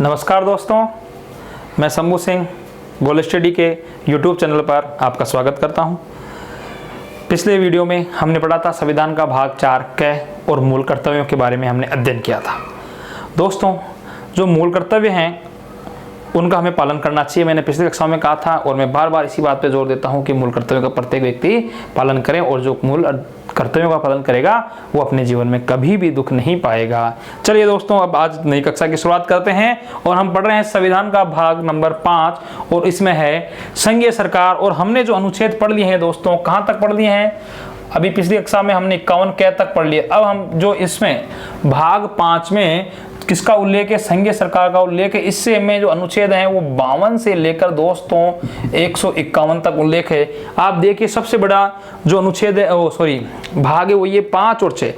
नमस्कार दोस्तों, मैं शंभू सिंह गोल स्टडी के YouTube चैनल पर आपका स्वागत करता हूं। पिछले वीडियो में हमने पढ़ा था संविधान का भाग 4 क और मूल कर्तव्यों के बारे में हमने अध्ययन किया था। दोस्तों, जो मूल कर्तव्य हैं उनका हमें पालन करना चाहिए। मैंने पिछले कक्षा में कहा था और मैं बार बार इसी बात पे जोर देता हूं कि मूल कर्तव्यों का प्रत्येक व्यक्ति पालन करें, और जो मूल कर्तव्यों का पालन करेगा वो अपने जीवन में कभी भी दुख नहीं पाएगा। चलिए दोस्तों, अब आज नई कक्षा की शुरुआत करते हैं और हम पढ़ रहे हैं संविधान का भाग नंबर 5 और इसमें है संघीय सरकार। और हमने जो अनुच्छेद पढ़ लिए हैं दोस्तों, कहाँ तक पढ़ लिए हैं? अभी पिछली कक्षा में हमने 51 क तक पढ़ लिए। अब हम जो इसमें भाग 5 में किसका उल्लेख है? संघीय सरकार का उल्लेख है। इससे में जो अनुच्छेद हैं वो 52 से लेकर दोस्तों 151 तक उल्लेख है। आप देखिए, सबसे बड़ा जो अनुच्छेद है भाग है वो ये 5 और 6।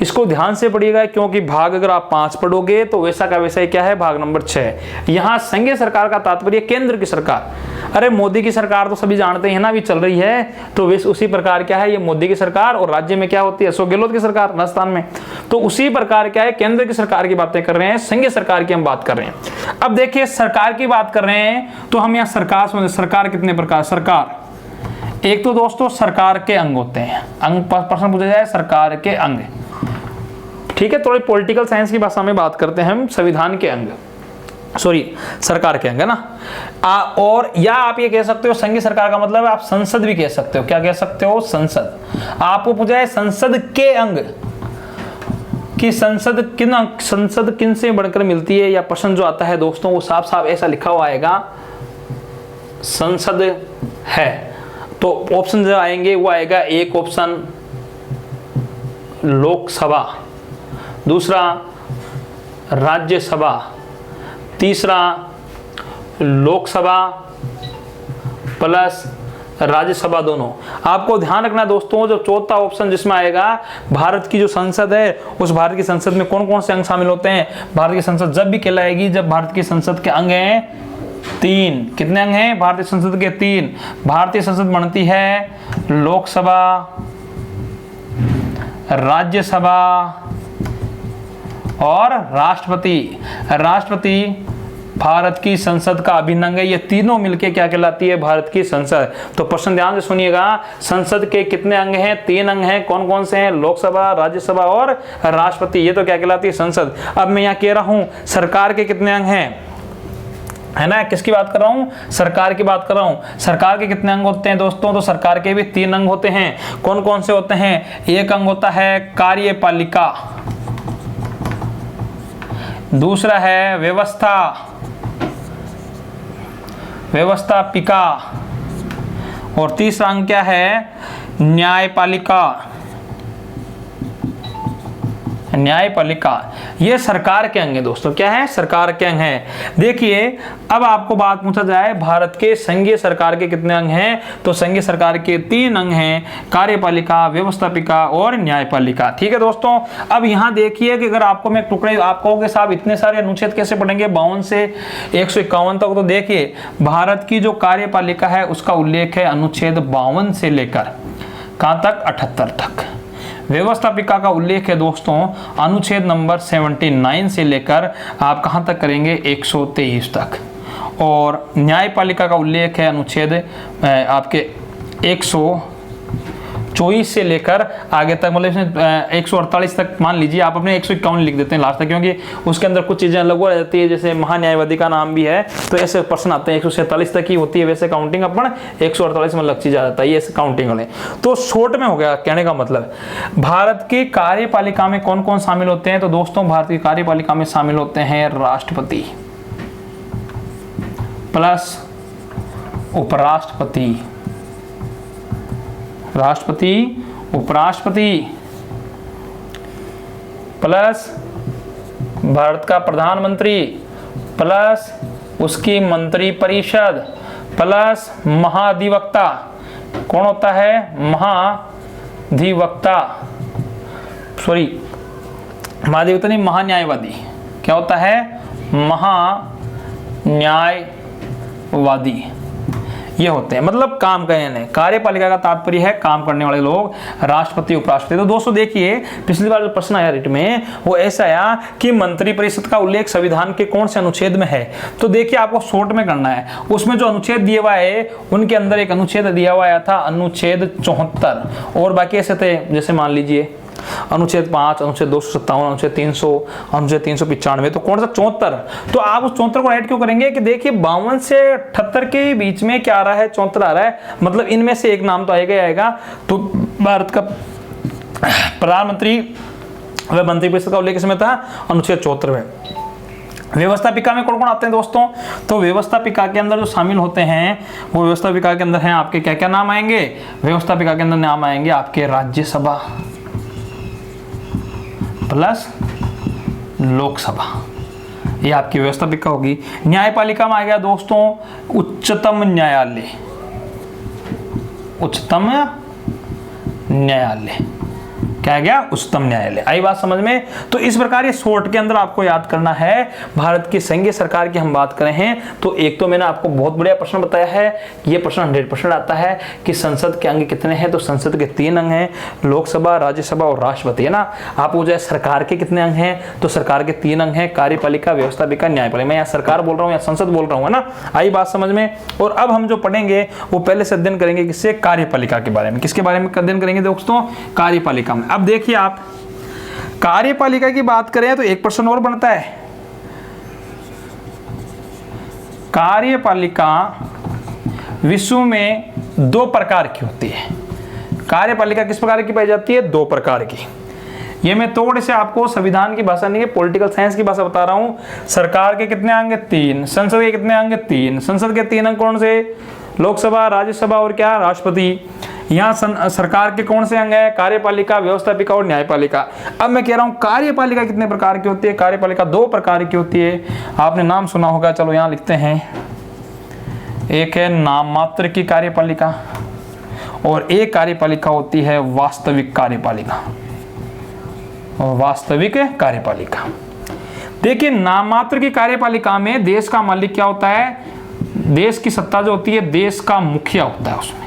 इसको ध्यान से पढ़िएगा, क्योंकि भाग अगर आप 5 पढ़ोगे तो वैसा का वैसा ही क्या है, भाग नंबर 6। यहाँ संघीय सरकार का तात्पर्य केंद्र की सरकार। अरे मोदी की सरकार तो सभी जानते हैं ना, अभी चल रही है, तो उसी प्रकार क्या है, ये मोदी की सरकार, और राज्य में क्या होती है, अशोक गहलोत की सरकार राजस्थान में। तो उसी प्रकार क्या है, केंद्र की सरकार की बातें कर रहे हैं, संघीय सरकार की हम बात कर रहे हैं। अब देखिए, सरकार की बात कर रहे हैं तो हम यहाँ सरकार समझे। सरकार कितने प्रकार? सरकार एक तो दोस्तों सरकार के अंग होते हैं। अंग प्रश्न पूछा जाए, सरकार के अंग, ठीक है। थोड़ी पॉलिटिकल साइंस की भाषा में बात करते हैं हम। संविधान के अंग, सरकार के अंग है ना। और या आप ये कह सकते हो संघीय सरकार का मतलब है आप संसद भी कह सकते हो। क्या कह सकते हो? संसद। आपको पूछा है संसद के अंग कि संसद किन से बढ़कर मिलती है, या प्रश्न जो आता है दोस्तों वो साफ साफ ऐसा लिखा हुआ आएगा, संसद है। तो ऑप्शन जो आएंगे वो आएगा, एक ऑप्शन लोकसभा, दूसरा राज्यसभा, तीसरा लोकसभा प्लस राज्यसभा दोनों। आपको ध्यान रखना दोस्तों, जो चौथा ऑप्शन जिसमें आएगा, भारत की जो संसद है, उस भारत की संसद में कौन कौन से अंग शामिल होते हैं? भारत की संसद जब भी कहलाएगी जब भारत की संसद के अंग हैं 3। कितने अंग हैं भारतीय संसद के? 3। भारतीय संसद बनती है लोकसभा, राज्यसभा और राष्ट्रपति। राष्ट्रपति भारत की संसद का अभिन्न अंग है। ये तीनों मिलके क्या कहलाती है? भारत की संसद। तो प्रश्न ध्यान से सुनिएगा, संसद के कितने अंग हैं? 3 अंग हैं। कौन कौन से हैं? लोकसभा, राज्यसभा और राष्ट्रपति। ये तो क्या कहलाती है? संसद। अब मैं यहाँ कह रहा हूं सरकार के कितने अंग हैं, है ना। किसकी बात कर रहा हूं? सरकार की बात कर रहा हूं। सरकार के कितने अंग होते हैं दोस्तों? तो सरकार के भी 3 अंग होते हैं। कौन कौन से होते हैं? एक अंग होता है कार्यपालिका, दूसरा है व्यवस्थापिका, और तीसरा अंग क्या है? न्यायपालिका। न्यायपालिका ये सरकार के अंग है दोस्तों। क्या है? सरकार के अंग है। देखिए, अब आपको बात पूछा जाए भारत के संघीय सरकार के कितने अंग हैं, तो संघीय सरकार के 3 अंग हैं, कार्यपालिका, व्यवस्थापिका और न्यायपालिका। ठीक है दोस्तों। अब यहाँ देखिए कि अगर आपको मैं टुकड़े, आप कहोगे साहब इतने सारे अनुच्छेद कैसे पढ़ेंगे 52 से 151 तक? तो देखिए, भारत की जो कार्यपालिका है उसका उल्लेख है अनुच्छेद 52 से लेकर कहाँ तक? 78 तक। व्यवस्थापिका का उल्लेख है दोस्तों अनुच्छेद नंबर 79 से लेकर आप कहां तक करेंगे? 123 तक। और न्यायपालिका का उल्लेख है अनुच्छेद आपके 124 से लेकर आगे तक, मतलब 148 तक मान लीजिए। आप अपने 151 लिख देते हैं लास्ट तक, क्योंकि उसके अंदर कुछ चीजें अलग हो जाती है, जैसे महान्यायवादी का नाम भी है, तो ऐसे प्रश्न आते हैं। 147 तक ही होती है वैसे काउंटिंग, अपन 148 में अलग चीज आ जाता है, ये ऐसे काउंटिंग वाले। तो शॉर्ट में हो गया कहने का मतलब। भारत की कार्यपालिका में कौन कौन शामिल होते हैं? तो दोस्तों भारत की कार्यपालिका में शामिल होते हैं राष्ट्रपति प्लस उपराष्ट्रपति, राष्ट्रपति, उपराष्ट्रपति प्लस भारत का प्रधानमंत्री प्लस उसकी मंत्री परिषद प्लस महाधिवक्ता। कौन होता है? महाधिवक्ता, महाधिवक्ता नहीं, महान्यायवादी। क्या होता है? महान्यायवादी। ये होते हैं, मतलब काम करने। कार्यपालिका का तात्पर्य है काम करने वाले लोग, राष्ट्रपति उपराष्ट्रपति। तो दोस्तों देखिए, पिछली बार जो प्रश्न आया रिट में वो ऐसा आया कि मंत्रिपरिषद का उल्लेख संविधान के कौन से अनुच्छेद में है। तो देखिए आपको शॉर्ट में करना है, उसमें जो अनुच्छेद दिया हुआ है उनके अंदर एक अनुच्छेद दिया हुआ आया था अनुच्छेद 74, और बाकी ऐसे थे जैसे मान लीजिए अनुच्छेद 5, अनुच्छेद 257, अनुच्छेद 300, अनुच्छेद 395। तो कौन सा 74। तो आप उस 74 को ऐड क्यों करेंगे कि देखिए 52 से 78 के बीच में क्या आ रहा है, 74 आ रहा है, मतलब इनमें से एक नाम तो आएगा। तो भारत का प्रधानमंत्री व मंत्रिपरिषद का उल्लेख इसमें था अनुच्छेद 74 में। व्यवस्थापिका में कौन कौन आते हैं दोस्तों, तो व्यवस्थापिका के अंदर जो शामिल होते हैं वो व्यवस्थापिका के अंदर हैं आपके क्या क्या नाम आएंगे, व्यवस्थापिका के अंदर नाम आएंगे आपके राज्यसभा प्लस लोकसभा, ये आपकी व्यवस्थापिका होगी। न्यायपालिका में आ गया दोस्तों उच्चतम न्यायालय, उच्चतम न्यायालय क्या आ गया, उच्चतम न्यायालय। आई बात समझ में। तो इस प्रकार ये शॉर्ट के अंदर आपको याद करना है। भारत की संघीय सरकार की हम बात करें हैं तो एक तो मैंने आपको बहुत बढ़िया प्रश्न बताया है, ये प्रश्न 100% आता है कि संसद के अंग कितने हैं, तो संसद के 3 अंग हैं, लोकसभा, राज्यसभा और राष्ट्रपति, है ना। आप वो जो सरकार के कितने अंग हैं, तो सरकार के 3 अंग हैं, कार्यपालिका, व्यवस्थापिका, न्यायपालिका। मैं यहाँ सरकार बोल रहा हूँ या संसद बोल रहा हूँ, है ना। आई बात समझ में। और अब हम जो पढ़ेंगे वो पहले से अध्ययन करेंगे किससे, कार्यपालिका के बारे में। किसके बारे में अध्ययन करेंगे दोस्तों, कार्यपालिका में। अब देखिए आप कार्यपालिका की बात करें तो एक प्रश्न और बनता है, कार्यपालिका विश्व में 2 प्रकार की होती है। कार्यपालिका किस प्रकार की पाई जाती है, 2 प्रकार की। ये मैं थोड़े से आपको संविधान की भाषा नहीं है, पॉलिटिकल साइंस की भाषा बता रहा हूं। सरकार के कितने अंग, 3, संसद के कितने अंग, 3। संसद के 3 अंग कौन से, लोकसभा, राज्यसभा और क्या, राष्ट्रपति। यहाँ सरकार के कौन से अंग है, कार्यपालिका, व्यवस्थापिका और न्यायपालिका। अब मैं कह रहा हूं कार्यपालिका कितने प्रकार की होती है, कार्यपालिका 2 प्रकार की होती है। आपने नाम सुना होगा, चलो यहाँ लिखते हैं। एक है नाम मात्र की कार्यपालिका और एक कार्यपालिका होती है वास्तविक कार्यपालिका, वास्तविक कार्यपालिका। देखिए नाम मात्र की कार्यपालिका में देश का मालिक क्या होता है, देश की सत्ता जो होती है देश का मुखिया होता है। उसमें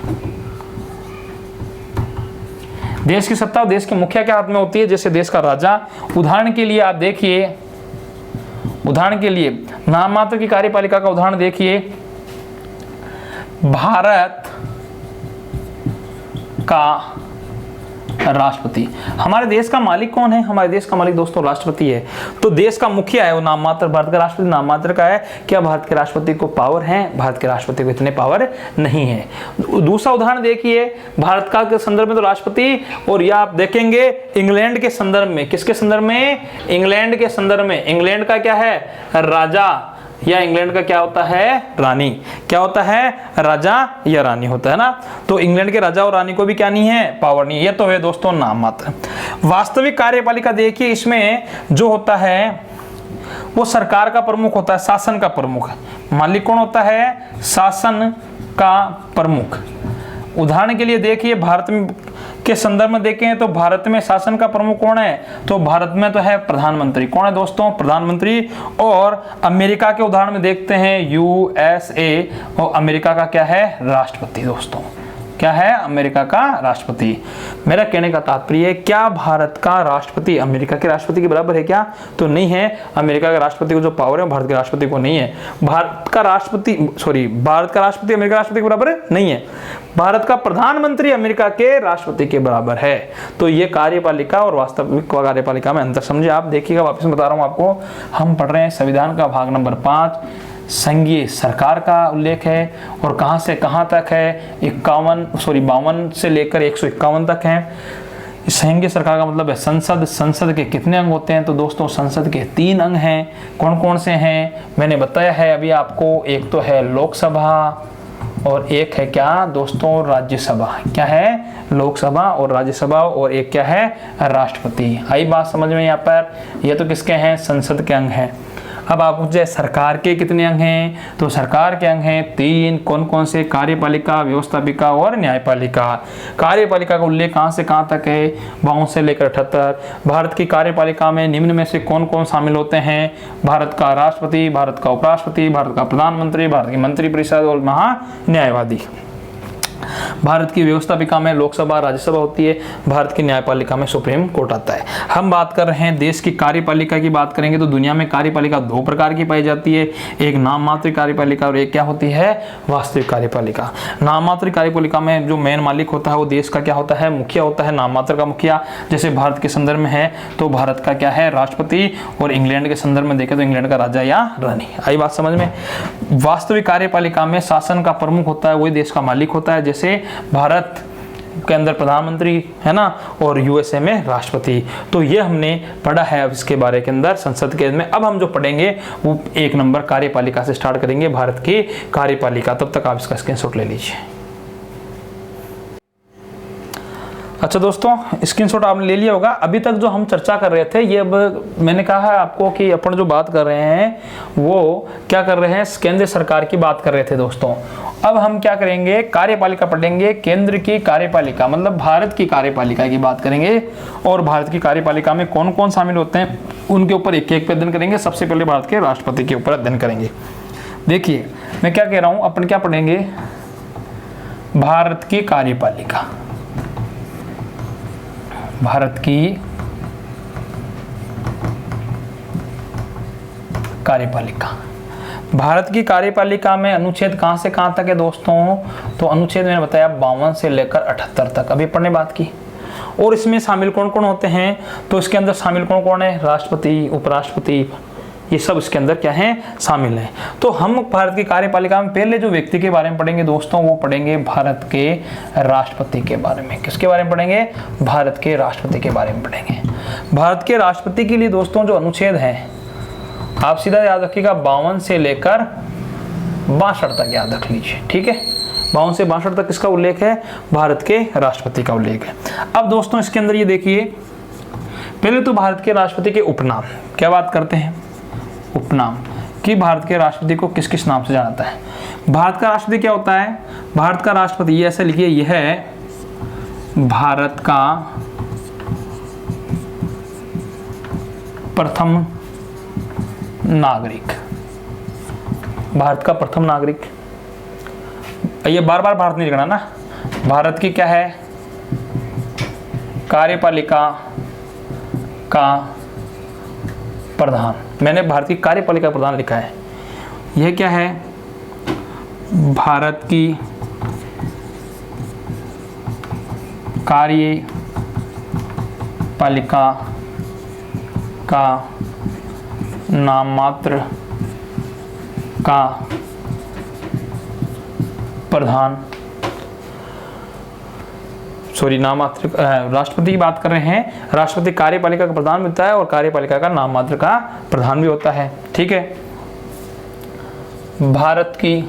देश की सत्ता देश के मुखिया के हाथ में होती है, जैसे देश का राजा। उदाहरण के लिए आप देखिए, उदाहरण के लिए नाम मात्र की कार्यपालिका का उदाहरण देखिए, भारत का राष्ट्रपति। हमारे देश का मालिक कौन है, हमारे देश का मालिक दोस्तों राष्ट्रपति है। तो देश का मुखिया है वो नाम मात्र, भारत का राष्ट्रपति नाम मात्र का है। क्या भारत के राष्ट्रपति को पावर है, भारत के राष्ट्रपति को इतने पावर नहीं है। दूसरा उदाहरण देखिए, भारत का के संदर्भ में तो राष्ट्रपति, और यह आप देखेंगे इंग्लैंड के संदर्भ में, किसके संदर्भ में, इंग्लैंड के संदर्भ में। इंग्लैंड का क्या है, राजा, या इंग्लैंड का क्या होता है, रानी। क्या होता है, राजा या रानी होता है ना। तो इंग्लैंड के राजा और रानी को भी क्या नहीं है, पावर नहीं है। ये तो है दोस्तों नाम मात्र। वास्तविक कार्यपालिका देखिए, इसमें जो होता है वो सरकार का प्रमुख होता है, शासन का प्रमुख। मालिक कौन होता है, शासन का प्रमुख। उदाहरण के लिए देखिए भारत में के संदर्भ में देखें तो भारत में शासन का प्रमुख कौन है, तो भारत में तो है प्रधानमंत्री। कौन है दोस्तों, प्रधानमंत्री। और अमेरिका के उदाहरण में देखते हैं USA, और अमेरिका का क्या है, राष्ट्रपति। दोस्तों क्या है, अमेरिका का राष्ट्रपति। मेरा कहने का तात्पर्य है, क्या भारत का राष्ट्रपति अमेरिका के राष्ट्रपति के बराबर है क्या, तो नहीं है। अमेरिका के राष्ट्रपति को जो पावर है भारत के राष्ट्रपति को नहीं है। भारत का राष्ट्रपति अमेरिका राष्ट्रपति के बराबर नहीं है। भारत का प्रधानमंत्री अमेरिका के राष्ट्रपति के बराबर है। तो ये कार्यपालिका और वास्तविक कार्यपालिका में अंतर समझे आप। देखिएगा, वापस बता रहा हूं आपको, हम पढ़ रहे हैं संविधान का भाग नंबर 5, संघीय सरकार का उल्लेख है, और कहां से कहां तक है, 52 से लेकर 151 तक है। संघीय सरकार का मतलब है संसद। संसद के कितने अंग होते हैं, तो दोस्तों संसद के 3 अंग हैं। कौन कौन से हैं, मैंने बताया है अभी आपको। एक तो है लोकसभा और एक है क्या दोस्तों, राज्यसभा। क्या है, लोकसभा और राज्यसभा, और एक क्या है, राष्ट्रपति। आई बात समझ में यहाँ पर। ये तो किसके हैं, संसद के अंग हैं। अब आप पूछे सरकार के कितने अंग हैं, तो सरकार के अंग हैं 3। कौन कौन से? कार्यपालिका, व्यवस्थापिका और न्यायपालिका। कार्यपालिका का उल्लेख कहाँ से कहाँ तक है? 52 से लेकर 78। भारत की कार्यपालिका में निम्न में से कौन कौन शामिल होते हैं? भारत का राष्ट्रपति, भारत का उपराष्ट्रपति, भारत का प्रधानमंत्री, भारत की मंत्रिपरिषद और महान्यायवादी। भारत की व्यवस्थापिका में लोकसभा, राज्यसभा होती है। भारत की न्यायपालिका में सुप्रीम कोर्ट आता है। हम बात कर रहे हैं देश की कार्यपालिका की बात करेंगे तो दुनिया में कार्यपालिका 2 प्रकार की पाई जाती है, एक नाम मात्र कार्यपालिका और एक क्या होती है? वास्तविक कार्यपालिका। नाम मात्र कार्यपालिका में जो मेन मालिक होता है वो देश का क्या होता है? मुखिया होता है, नाम मात्र का मुखिया। जैसे भारत के संदर्भ में है तो भारत का क्या है? राष्ट्रपति, और इंग्लैंड के संदर्भ में देखें तो इंग्लैंड का राजा या रानी। आई बात समझ में? वास्तविक कार्यपालिका में शासन का प्रमुख होता है, वही देश का मालिक होता है। जैसे भारत के अंदर प्रधानमंत्री है ना, और यूएसए में राष्ट्रपति। तो ये हमने पढ़ा है अब इसके बारे के अंदर संसद के में। अब हम जो पढ़ेंगे वो 1 नंबर कार्यपालिका से स्टार्ट करेंगे, भारत की कार्यपालिका। तब तक आप इसका स्क्रीनशॉट ले लीजिए। अच्छा दोस्तों, स्क्रीनशॉट आपने ले लिया होगा। अभी तक जो हम चर्चा कर रहे थे, ये अब मैंने कहा है आपको कि अपन जो बात कर रहे हैं वो क्या कर रहे हैं? केंद्र सरकार की बात कर रहे थे दोस्तों। अब हम क्या करेंगे? कार्यपालिका पढ़ेंगे। केंद्र की कार्यपालिका मतलब भारत की कार्यपालिका की बात करेंगे, और भारत की कार्यपालिका में कौन कौन शामिल होते हैं उनके ऊपर एक एक पे अध्ययन करेंगे। सबसे पहले भारत के राष्ट्रपति के ऊपर अध्ययन करेंगे। देखिए मैं क्या कह रहा हूं, अपन क्या पढ़ेंगे? भारत की कार्यपालिका। भारत की कार्यपालिका। भारत की कार्यपालिका में अनुच्छेद कहां से कहां तक है दोस्तों? तो अनुच्छेद मैंने बताया 52 से लेकर 78 तक, अभी पढ़ने बात की। और इसमें शामिल कौन कौन होते हैं? तो इसके अंदर शामिल कौन कौन है? राष्ट्रपति, उपराष्ट्रपति, ये सब इसके अंदर क्या है? शामिल है। तो हम भारत की कार्यपालिका में पहले जो व्यक्ति के बारे में पढ़ेंगे दोस्तों, वो पढ़ेंगे भारत के राष्ट्रपति के बारे में। किसके बारे में पढ़ेंगे? भारत के राष्ट्रपति के बारे में पढ़ेंगे। भारत के राष्ट्रपति के लिए दोस्तों जो अनुच्छेद है आप सीधा याद रखिएगा 52 से लेकर 62 तक याद रख लीजिए, ठीक है? 52 से 62 तक किसका उल्लेख है? भारत के राष्ट्रपति का उल्लेख है। अब दोस्तों इसके अंदर ये देखिए, पहले तो भारत के राष्ट्रपति के उपनाम क्या बात करते हैं? उपनाम कि भारत के राष्ट्रपति को किस किस नाम से जाना जाता है। भारत का राष्ट्रपति क्या होता है? भारत का राष्ट्रपति, ये ऐसे लिखिए, यह है भारत का प्रथम नागरिक। भारत का प्रथम नागरिक। ये बार बार भारत नहीं लिखना ना। भारत की क्या है? कार्यपालिका का प्रधान। मैंने भारत की कार्यपालिका प्रधान लिखा है। यह क्या है? भारत की कार्यपालिका का नाम मात्र का प्रधान, सॉरी नाम मात्र, राष्ट्रपति की बात कर रहे हैं। राष्ट्रपति कार्यपालिका का प्रधान भी होता है और कार्यपालिका का नाम मात्र का प्रधान भी होता है, ठीक है? भारत की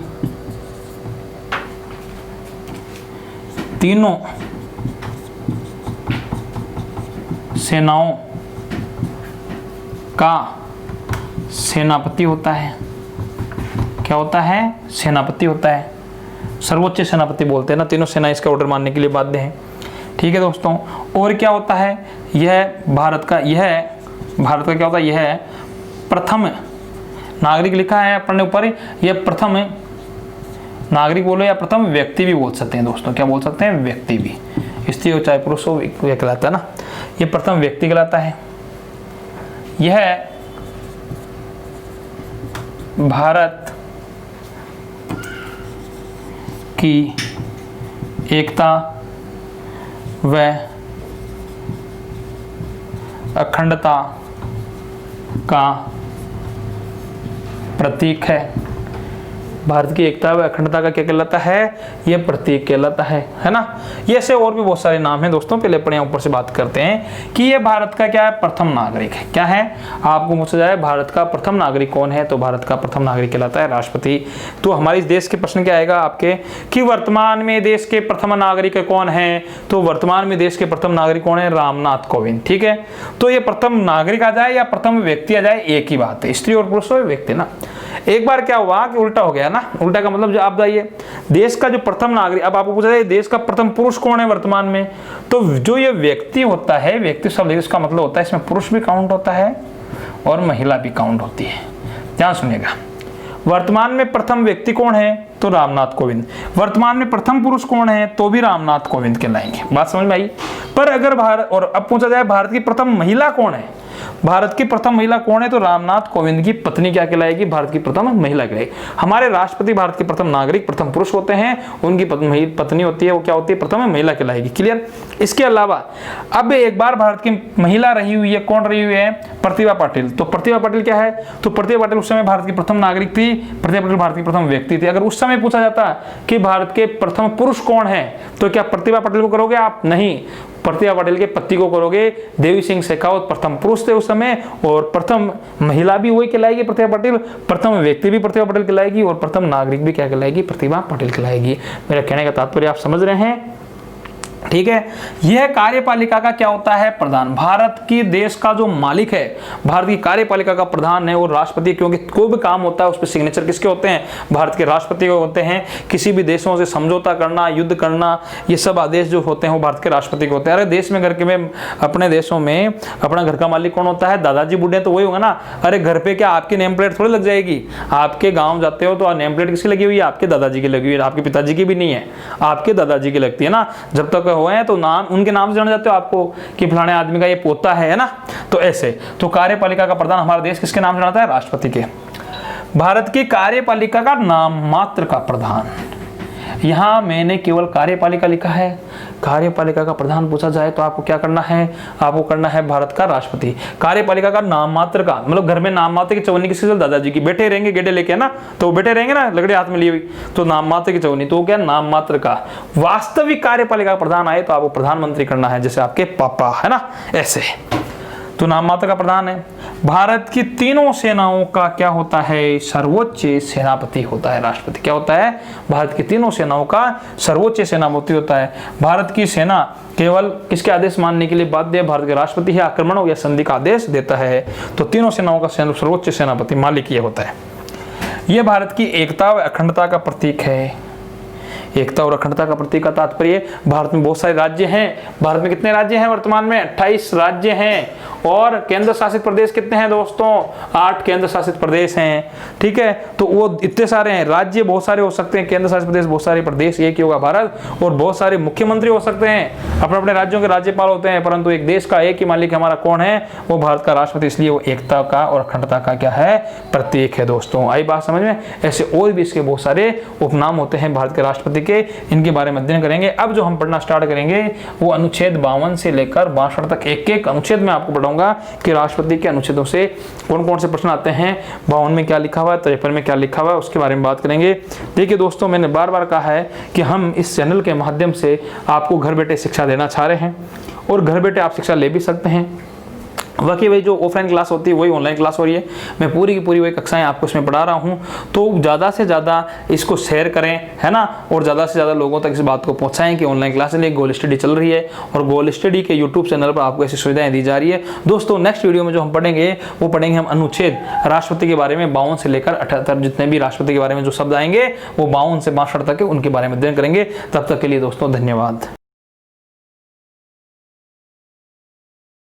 तीनों सेनाओं का सेनापति होता है। क्या होता है? सेनापति होता है। सर्वोच्च सेनापति बोलते हैं ना, तीनों सेना इसका ऑर्डर मानने के लिए बाध्य हैं, ठीक है दोस्तों? और क्या होता है? यह भारत का क्या होता है? यह प्रथम नागरिक लिखा है अपने ऊपर। यह प्रथम नागरिक बोलो या प्रथम व्यक्ति भी बोल सकते हैं दोस्तों। क्या बोल सकते हैं? व्यक्ति भी। स्त्री हो चाहे पुरुष हो, यह कहलाता है ना, यह प्रथम व्यक्ति कहलाता है। यह भारत की एकता व अखंडता का प्रतीक है। भारत की एकता व अखंडता का क्या कहलाता है? ये प्रतीक कहलाता है ना। ये ऐसे और भी बहुत सारे नाम हैं दोस्तों, पहले अपने ऊपर से बात करते हैं कि ये भारत का क्या है? प्रथम नागरिक है। क्या है? आपको पूछा जाए भारत का प्रथम नागरिक कौन है, तो भारत का प्रथम नागरिक कहलाता है राष्ट्रपति। तो हमारे इस देश के प्रश्न क्या आएगा आपके कि वर्तमान में देश के प्रथम नागरिक कौन है? तो वर्तमान में देश के प्रथम नागरिक कौन है? रामनाथ कोविंद। ठीक है, तो ये प्रथम नागरिक आ जाए या प्रथम व्यक्ति आ जाए, एक ही बात है, स्त्री और पुरुष हो व्यक्ति ना। एक बार क्या हुआ कि उल्टा हो गया ना। उल्टा का मतलब जो आप बताइए, देश का जो प्रथम नागरिक, अब आपको पूछा जाए देश का प्रथम पुरुष कौन है वर्तमान में, तो जो ये व्यक्ति होता है, व्यक्ति शब्द इसका मतलब होता है इसमें पुरुष भी काउंट होता है और महिला भी काउंट होती है। ध्यान सुनिएगा, वर्तमान में प्रथम व्यक्ति कौन है? तो रामनाथ कोविंद। वर्तमान में प्रथम पुरुष कौन है? तो भी रामनाथ कोविंद कहलाएंगे। बात समझ में आई? पर अगर भारत, और अब पूछा जाए भारत की प्रथम महिला कौन है, भारत की प्रथम महिला कौन है? तो रामनाथ कोविंद की पत्नी क्या कहलाएगी? भारत की प्रथम महिला कहलाएगी। हमारे राष्ट्रपति भारत के प्रथम नागरिक, प्रथम पुरुष होते हैं, उनकी पत्नी होती है, वो क्या होती है? प्रथम महिला कहलाएगी। क्लियर? इसके अलावा अब एक बार भारत की महिला रही हुई है, कौन रही हुई है? प्रतिभा पाटिल। तो प्रतिभा पाटिल क्या है? तो प्रतिभा पाटिल उस समय भारत की प्रथम नागरिक थी, प्रतिभा पाटिल भारत की प्रथम व्यक्ति थी। अगर उस समय पूछा जाता कि भारत के प्रथम पुरुष कौन है, तो क्या प्रतिभा पाटिल को करोगे आप? नहीं, प्रतिभा पाटिल के पति को करोगे। देवी सिंह शेखावत प्रथम पुरुष थे उस समय, और प्रथम महिला भी वही कहलाएगी प्रतिभा पाटिल, प्रथम व्यक्ति भी प्रतिभा पाटिल कहलाएगी, और प्रथम नागरिक भी क्या कहलाएगी? प्रतिभा पाटिल कहलाएगी। मेरा कहने का तात्पर्य आप समझ रहे हैं? ठीक है, यह कार्यपालिका का क्या होता है? प्रधान। भारत की देश का जो मालिक है, भारत की कार्यपालिका का प्रधान है, और राष्ट्रपति, क्योंकि कोई भी काम होता है उस पर सिग्नेचर किसके होते हैं? भारत के राष्ट्रपति के होते हैं। किसी भी देशों से समझौता करना, युद्ध करना, ये सब आदेश जो होते हैं वो भारत के राष्ट्रपति के होते हैं। अरे देश में, घर के में, अपने देशों में अपना घर का मालिक कौन होता है? दादाजी बूढ़े तो वही होगा ना। अरे घर पे क्या आपकी नेम प्लेट थोड़ी लग जाएगी? आपके गाँव जाते हो तो नेम प्लेट किसकी लगी हुई है? आपके दादाजी की लगी हुई है, आपके पिताजी की भी नहीं है, आपके दादाजी की लगती है ना। जब तक हुए हैं तो नाम, उनके नाम से जाना जाते हो आपको कि फलाने आदमी का ये पोता है ना। तो ऐसे, तो कार्यपालिका का प्रधान हमारा देश किसके नाम से जाता है? राष्ट्रपति के। भारत की कार्यपालिका का नाम मात्र का प्रधान, यहां मैंने केवल कार्यपालिका लिखा है। कार्यपालिका का प्रधान पूछा जाए तो आपको क्या करना है? आपको करना है भारत का राष्ट्रपति। कार्यपालिका का नाम मात्र का मतलब घर में नाम मात्र की चवन्नी किसकी चल? दादाजी की। बैठे रहेंगे गेडे लेके ना, तो वो बैठे रहेंगे ना लकड़ी हाथ में लिए हुई, तो नाम मात्र की चवन्नी, तो क्या? नाम मात्र का। वास्तविक कार्यपालिका प्रधान आए तो आपको प्रधानमंत्री करना है, जैसे आपके पापा है ना, ऐसे। तो नाम मात्र का प्रधान है। भारत की तीनों सेनाओं का क्या होता है? सर्वोच्च सेनापति होता है राष्ट्रपति। क्या होता है? भारत की तीनों सेनाओं का सर्वोच्च सेनापति होता है। भारत की सेना केवल किसके आदेश मानने के लिए बाध्य है? भारत के राष्ट्रपति ही आक्रमण हो या संधि का आदेश देता है। तो तीनों सेनाओं का सर्वोच्च सेनापति मालिक ये होता है। यह भारत की एकता व अखंडता का प्रतीक है। एकता और अखंडता का प्रतीक का तात्पर्य, भारत में बहुत सारे राज्य हैं। भारत में कितने राज्य हैं वर्तमान में? 28 राज्य हैं। और केंद्र शासित प्रदेश कितने हैं दोस्तों? 8 केंद्र शासित प्रदेश हैं। ठीक है, तो वो इतने सारे हैं। राज्य बहुत सारे हो सकते हैं, केंद्र शासित प्रदेश बहुत सारे, प्रदेश एक ही होगा भारत। और बहुत सारे मुख्यमंत्री हो सकते हैं, अपने अपने राज्यों के राज्यपाल होते हैं, परंतु एक देश का एक ही मालिक हमारा कौन है? वो भारत का राष्ट्रपति। इसलिए वो एकता का और अखंडता का क्या है? प्रतीक है दोस्तों। आई बात समझ में? ऐसे और भी इसके बहुत सारे उपनाम होते हैं भारत के राष्ट्रपति के, इनके बारे में अध्ययन करेंगे। अब जो हम पढ़ना स्टार्ट करेंगे वो अनुच्छेद 52 से लेकर 62 तक एक एक अनुच्छेद में आपको पढ़ाऊंगा कि राष्ट्रपति के अनुच्छेदों से कौन कौन से प्रश्न आते हैं, 52 में क्या लिखा हुआ है, 53 में क्या लिखा हुआ है, उसके बारे में बात करेंगे। देखिए दोस्तों, मैंने बार बार कहा है कि हम इस चैनल के माध्यम से आपको घर बैठे शिक्षा देना चाह रहे हैं, और घर बैठे आप शिक्षा ले भी सकते हैं। बाकी वही जो ऑफलाइन क्लास होती है वही ऑनलाइन क्लास हो रही है। मैं पूरी की पूरी वही कक्षाएं आपको इसमें पढ़ा रहा हूं। तो ज़्यादा से ज़्यादा इसको शेयर करें, है ना, और ज़्यादा से ज़्यादा लोगों तक इस बात को पहुंचाएं कि ऑनलाइन क्लास लिए गोल स्टडी चल रही है, और गोल स्टडी के यूट्यूब चैनल पर आपको ऐसी सुविधाएं दी जा रही है। दोस्तों नेक्स्ट वीडियो में जो हम पढ़ेंगे वो पढ़ेंगे हम अनुच्छेद राष्ट्रपति के बारे में 52 से लेकर 78, जितने भी राष्ट्रपति के बारे में जो शब्द आएंगे वो 52 से 62 तक के, उनके बारे में अध्ययन करेंगे। तब तक के लिए दोस्तों धन्यवाद।